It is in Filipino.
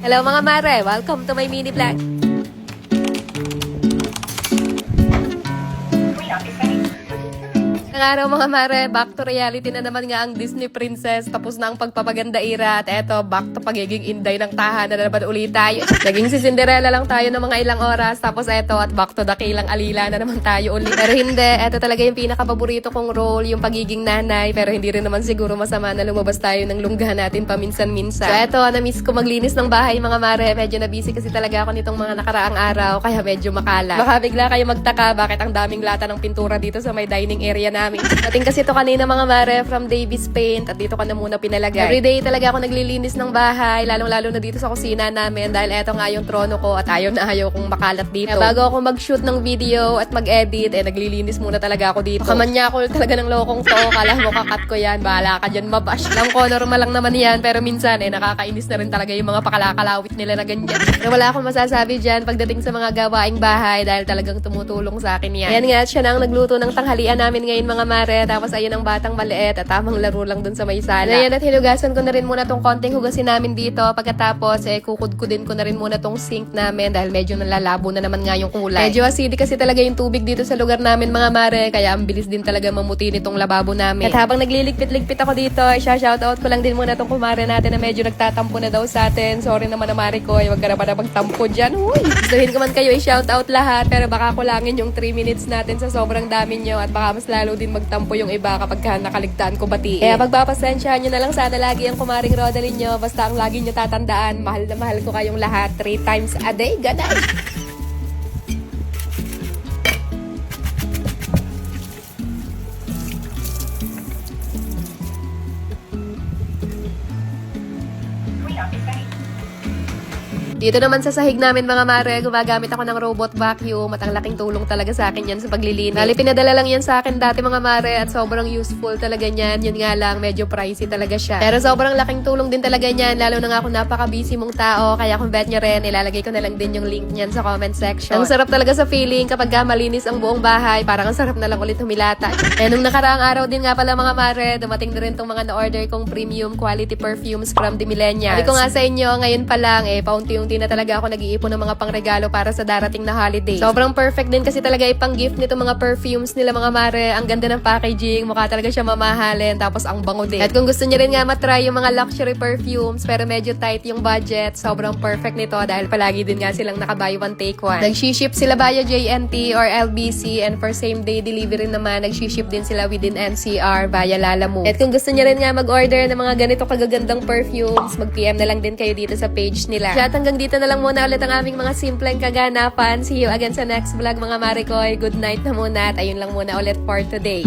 Hello mga mare! Welcome to my mini vlog. Ngayong araw mga mare, back to reality na naman nga ang Disney Princess. Tapos na ang pagpapaganda era at eto, back to pagiging inday ng tahanan na naman ulit tayo. Naging si Cinderella lang tayo ng mga ilang oras. Tapos eto, at back to dakilang alila na naman tayo ulit. Pero hindi, eto talaga yung pinaka-paborito kong role, yung pagiging nanay. Pero hindi rin naman siguro masama na lumabas tayo ng lunggahan natin paminsan-minsan. So eto, na-miss ko maglinis ng bahay mga mare. Medyo na-busy kasi talaga ako nitong mga nakaraang araw, kaya medyo makala. Baka bigla kayo magtaka bakit ang daming lata ng pintura dito sa may dining area namin. Dating kasi ito kanina mga mare from Davis Paint at dito ka na muna pinalagay. Everyday talaga ako naglilinis ng bahay, lalong-lalo na dito sa kusina namin dahil eto nga yung trono ko at ayaw na ayaw kong makalat dito. Kaya bago ako mag-shoot ng video at mag-edit, naglilinis muna talaga ako dito. Kamanya ko talaga ng lokong to, kala mo kakat ko yan, bahala ka dyan mabash. Lang ko, normal lang naman yan, pero minsan nakakainis na rin talaga yung mga pakalakalawit nila na ganyan. Pero wala akong masasabi dyan pagdating sa mga gawaing bahay dahil talagang tumutulong sa akin yan. Ayan nga, siya na ang nagluto ng tanghalian namin ngayon mga mare. Tapos ayun ang batang maliit at tamang laro lang dun sa may sala. Ayan, at hinugasan ko na rin muna tong konting hugasin namin dito. Pagkatapos kukudkudin ko na rin muna tong sink namin dahil medyo nalalabo na naman nga yung kulay. Medyo acidic kasi talaga yung tubig dito sa lugar namin mga mare, kaya ang bilis din talaga mamuti nitong lababo namin. At habang nagliligpit-ligpit ako dito, shoutout ko lang din muna tong kumare natin na medyo nagtatampo na daw sa atin. Sorry naman na mare ko, wag ka na pa na magtampo dyan. Huy! Gustuhin ko man kayo i-shoutout lahat, pero baka kulangin yung 3 minutes natin sa sobrang dami nyo at baka mas lalo din magtampo yung iba kapag nakaligtaan ko batiin. Kaya pagpapasensyahan nyo na lang sana lagi ang kumaring Rodalyn nyo. Basta ang lagi nyo tatandaan, mahal na mahal ko kayong lahat 3 times a day. Ganay! Dito naman sa sahig namin mga mare, gumagamit ako ng robot vacuum at ang laking tulong talaga sa akin yan sa paglilinis. Bali, pinadala lang yan sa akin dati mga mare at sobrang useful talaga niyan. Yun nga lang, medyo pricey talaga siya. Pero sobrang laking tulong din talaga niyan, lalo na nga kung napaka-busy mong tao. Kaya kung bet nyo rin, ilalagay ko na lang din yung link niyan sa comment section. Ang sarap talaga sa feeling kapag malinis ang buong bahay, parang ang sarap na lang ulit humilata. Nung nakaraang araw din nga pala mga mare, dumating na rin tong mga na-order kong premium quality perfumes from the Millennials. Sabi ko nga sa inyo, ngayon pa lang, paunti-unti na talaga ako nag-iipon ng mga pangregalo para sa darating na holiday. Sobrang perfect din kasi talaga ipang-gift nito mga perfumes nila mga mare. Ang ganda ng packaging, mukha talaga siya mamahalin, tapos ang bango din. At kung gusto niyo rin nga matry yung mga luxury perfumes pero medyo tight yung budget, sobrang perfect nito dahil palagi din nga silang naka-buy one take one. Nag-ship sila via JNT or LBC and for same day delivery naman, nag-ship din sila within NCR via Lalamove. At kung gusto niyo rin nga mag-order ng mga ganito kagagandang perfumes, mag-PM na lang din kayo dito sa page nila. At hanggang dito na lang muna ulit ang aming mga simpleng kaganapan. See you again sa next vlog mga Marikoy. Good night na muna at ayun lang muna ulit for today.